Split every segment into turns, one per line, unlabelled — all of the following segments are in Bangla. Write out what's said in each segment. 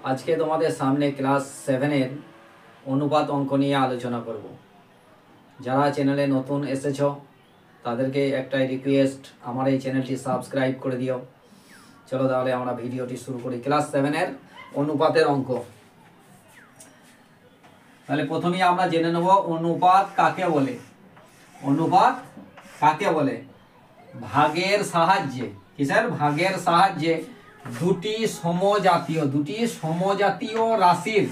আজকে তোমাদের সামনে ক্লাস 7-এর অনুপাত অঙ্ক নিয়ে আলোচনা করব। যারা চ্যানেলে নতুন এসেছো তাদেরকে একটাই রিকোয়েস্ট, আমার এই চ্যানেলটি সাবস্ক্রাইব করে দিও। চলো তাহলে আমরা ভিডিওটি শুরু করি। ক্লাস 7-এর অনুপাতের অঙ্ক। তাহলে প্রথমেই আমরা জেনে নেব অনুপাত কাকে বলে। অনুপাত কাকে বলে? ভাগের সাহায্যে, কিসের ভাগের সাহায্যে দুটি সমজাতীয় রাশির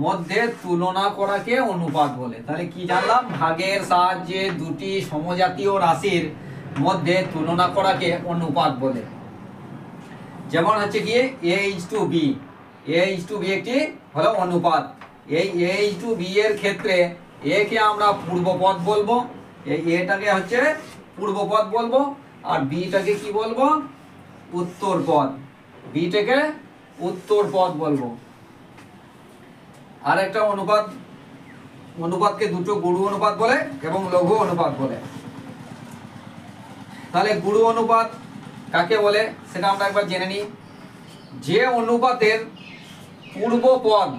মধ্যে তুলনা করাকে অনুপাত বলে। তাহলে কি জানলাম? ভাগের সাহায্যে দুটি সমজাতীয় রাশির মধ্যে তুলনা করাকে অনুপাত বলে। যেমন হচ্ছে কি a:b, a:b একটি হলো অনুপাত। এই a:b এর ক্ষেত্রে a কে আমরা পূর্বপদ বলবো, এই এটাকে হচ্ছে পূর্বপদ বলবো, আর বিটাকে কি বলবো? উত্তরপদ। বিটাকে উত্তরপদ বলবো। আর একটা অনুপাতকে দুটো গুরু অনুপাত বলে এবং লঘু অনুপাত বলে। তাহলে গুরু অনুপাত কাকে বলে সেটা আমরা একবার জেনে নিই। যে অনুপাতের পূর্বপদ,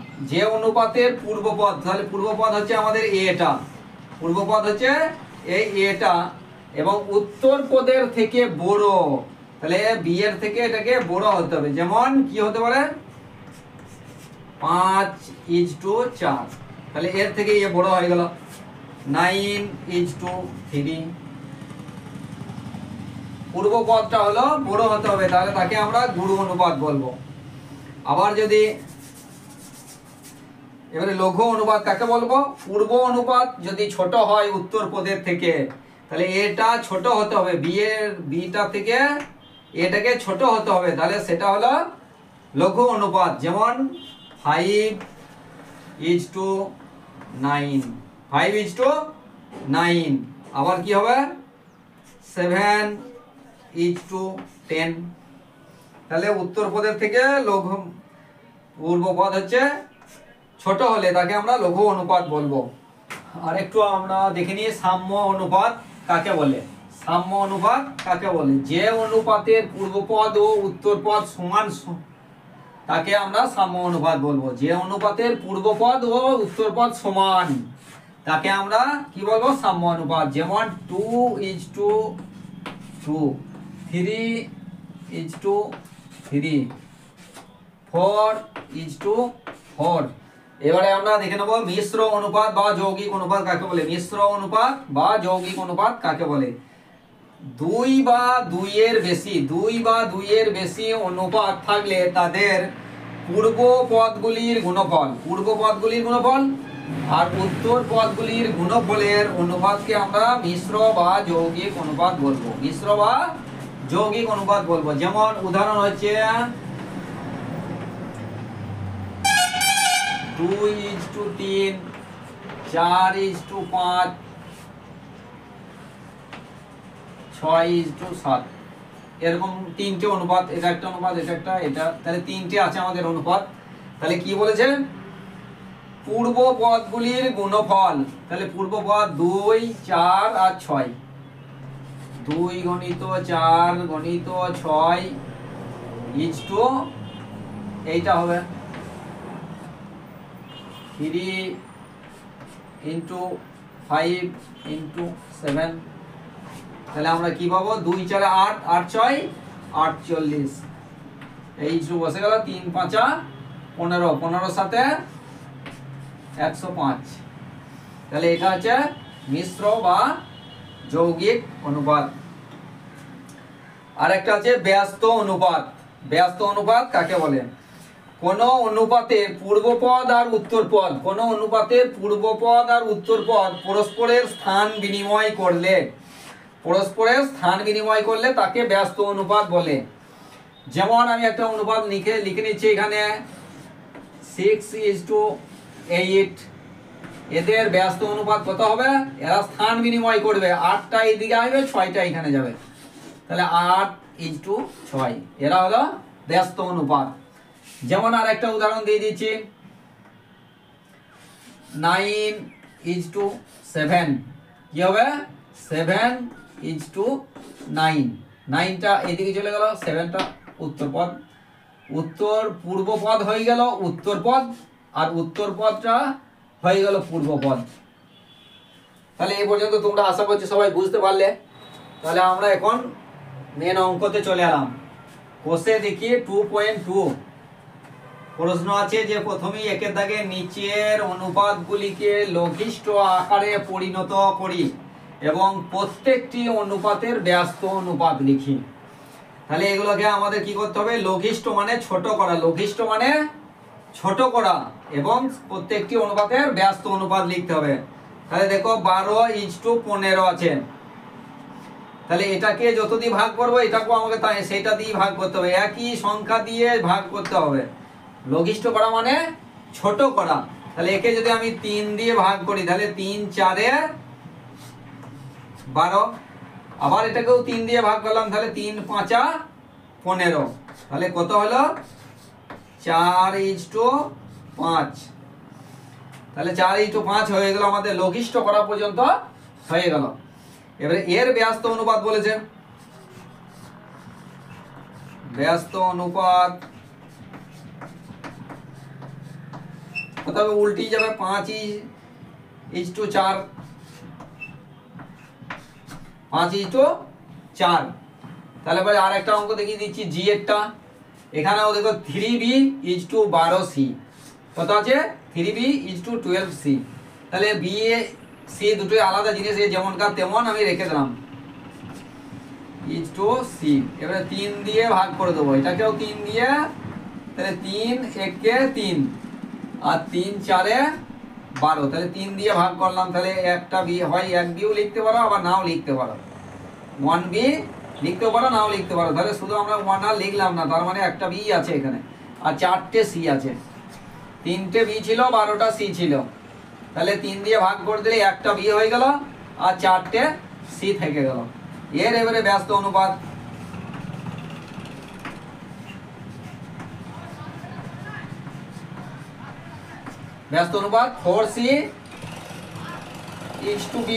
তাহলে পূর্বপদ হচ্ছে আমাদের এটা, পূর্বপদ হচ্ছে এই এটা, এবং উত্তর পদের থেকে বড়, তাহলে বি এর থেকে এটাকে বড় হতে হবে। যেমন কি হতে পারে? 5:4, তাহলে এর থেকে এ বড় হয়ে গেল 9:3। পূর্বপদটা হলো বড় হতে হবে, তাহলে তাকে আমরা গুরু অনুপাত বলবো। আবার যদি এবারে লঘু অনুপাত কাকে বলবো? পূর্ব অনুপাত যদি ছোট হয় উত্তর পদের থেকে, তাহলে এটা ছোট হতে হবে, বিটা থেকে এটাকে ছোট হতে হবে, তাহলে সেটা হলো লঘু অনুপাত। যেমন 5:9, 5:9। আবার কি হবে? 7:10। তাহলে উত্তর পদের থেকে লঘু পূর্বপদ হচ্ছে ছোট হলে তাকে আমরা লঘু অনুপাত বলবো। আর একটু আমরা দেখে নিই সাম্য অনুপাত কাকে বলে। সাম্য অনুপাত কাকে বলে? যে অনুপাতের পূর্বপদ ও উত্তরপদ সমান তাকে আমরা সাম্য অনুপাত বলবো। যে অনুপাতের পূর্বপদ ও উত্তরপদ সমান তাকে আমরা কি বলবো? সাম্য অনুপাত। যেমন 2:2, 3:3, 4:4। এবারে আমরা দেখে নেব মিশ্র অনুপাত বা যৌগিক অনুপাত কাকে বলে। মিশ্র অনুপাত বা যৌগিক অনুপাত কাকে বলে? 2 বা 2 এর বেশি অনুপাত থাকলে তাদের পূর্ব পদগুলির গুণফল আর উত্তর পদগুলির গুণফলের অনুপাতকে আমরা মিশ্র বা যৌগিক অনুপাত বলবো। মিশ্র বা যৌগিক অনুপাত বলবো। যেমন উদাহরণ হচ্ছে 2:3, 4:5, 6:7। এরকম তিনটে অনুপাত, এটা একটা অনুপাত, এটা একটা, এটা, তাহলে তিনটে আছে আমাদের অনুপাত। তাহলে কি বলেছে? পূর্ব পদগুলির গুণফল, তাহলে পূর্বপদ 2, 4 আর 6, 2 × 4 × 6 এইটা হবে 3 × 5 × 7। তাহলে আমরা কি পাবো? 2 × 4 8, 8 × 6 48। এই বসে গেল 3 × 5 15, 15 × 7 105। তাহলে এটা হচ্ছে মিশ্র বা যৌগিক অনুপাত। আর একটা আছে ব্যস্ত অনুপাত। ব্যস্ত অনুপাত কাকে বলে? কোন অনুপাতের পূর্বপদ আর উত্তরপদ পরস্পরের স্থান বিনিময় করলে তাকে ব্যস্ত অনুপাত বলে। যেমন আমি একটা অনুপাত লিখে নিচ্ছি এখানে 6:8। এদের ব্যস্ত অনুপাত কত হবে? এরা স্থান বিনিময় করবে, 8টা এইদিকে আসবে, 6টা এখানে যাবে, তাহলে 8:6। এরা হলো ব্যস্ত অনুপাত। যেমন আর একটা উদাহরণ দিয়ে দিচ্ছি 9:7। কি হবে? 7:9। 9টা এদিকে চলে গেল, 7টা উত্তরপদ উত্তর পূর্ব পদ হয়ে গেল উত্তর পদ, আর উত্তর পদটা হয়ে গেল পূর্ব পদ। তাহলে এই পর্যন্ত তোমরা আশা করছি সবাই বুঝতে পারলে। তাহলে আমরা এখন মেন অঙ্কতে চলে এলাম। কোষে দেখি 2.2 প্রশ্ন আছে যে প্রথমেই একের দাগে নিচের অনুপাতগুলিকে লঘিষ্ঠ আকারে পরিণত করি এবং প্রত্যেকটি অনুপাতের ব্যস্ত অনুপাত লিখি। তাহলে এগুলোকে আমাদের কি করতে হবে? লঘিষ্ঠ মানে ছোট করা, লঘিষ্ঠ মানে ছোট করা এবং প্রত্যেকটি অনুপাতের ব্যস্ত অনুপাত লিখতে হবে। তাহলে দেখো 12:15 আছে, তাহলে এটাকে যত দিয়ে ভাগ করবো এটাকেও আমাকে তাই সেটা দিয়ে ভাগ করতে হবে, একই সংখ্যা দিয়ে ভাগ করতে হবে। লঘিষ্ঠ করা মানে ছোট করা। তাহলে একে যদি আমি 3 দিয়ে ভাগ করি তাহলে 3 4 12, আবার এটাকেও 3 দিয়ে ভাগ করলাম তাহলে 3 5 15, তাহলে কত হলো? 4:5। তাহলে 4:5 হয়ে গেল, আমাদের লঘিষ্ঠ করা পর্যন্ত হয়ে গেল। এবারে এর ব্যস্ত অনুপাত বলেছে, ব্যস্ত অনুপাত কত হবে? উল্টি যাবে, 5:4, 5:4। তাহলে পরে আর একটা অঙ্ক দেখিয়ে দিচ্ছি জি এরটা। এখানেও দেখো 3b:12c, কত আছে? 3b:12c। তাহলে বি এ সি দুটোই আলাদা জিনিস, যেমনকার তেমন আমি রেখে দিলাম (c). এবারে 3 দিয়ে ভাগ করে দেবো, এটাকেও 3 দিয়ে, তাহলে 3 একে 3 আর 3 4 12, তাহলে 3 দিয়ে ভাগ করলাম। তাহলে একটা বি হয় 1 বিও লিখতে পারো, আবার নাও লিখতে পারো, 1b লিখতেও পারো, নাও লিখতে পারো। তাহলে শুধু আমরা 1 আর লিখলাম না, তার মানে একটা বি আছে এখানে, আর 4টে সি আছে। 3টে বি ছিল, 12টা সি ছিল। তাহলে 3 দিয়ে ভাগ করে দিলে একটা বি হয়ে গেল আর 4টে সি থেকে গেল। এর এবারে ব্যস্ত অনুপাত, ব্যস্ত অনুপাত 4c:b।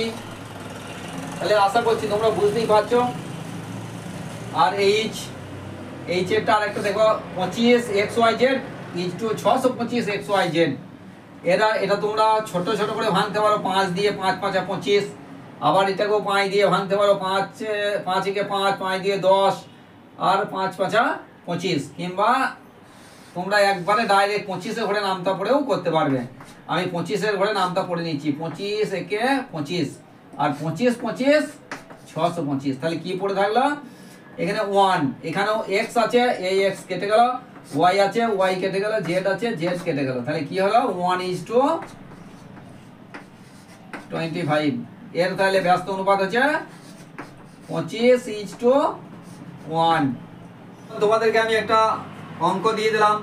তাহলে আশা করছি তোমরা বুঝতেই পারছো। আর এইচ এরটা আরেকটা দেখো 25xyz = 625xyz। এটা তোমরা ছোট ছোট করে ভাঙতে পারো, 5 দিয়ে, 5 5 25। আবার এটাকেও 5 দিয়ে ভাঙতে পারো, 5 5 একে 5, 5 দিয়ে 10 আর 5 5 25। কিংবা তোমরা একবারে ডাইরেক্ট 25 ঘরে নামতা পড়েও করতে পারবে। আমি 25 ঘরে নামতা পড়ে নিচ্ছি, 25 একে 25 আর 25 25 625। তাহলে কি পড়ে থাকলো? এখানে 1, এখানেও x আছে, এই x কেটে গেল, y আছে, y কেটে গেল, z আছে, z কেটে গেল। তাহলে কি হলো? 1:25। এর তাহলে ব্যস্ত অনুপাত হচ্ছে 25:1। তোমাদেরকে আমি একটা অঙ্ক দিয়ে দিলাম,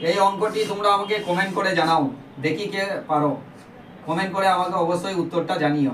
এই অঙ্কটি তোমরা আমাকে কমেন্ট করে জানাও, দেখি কে পারো। কমেন্ট করে আমাকে অবশ্যই উত্তরটা জানিও।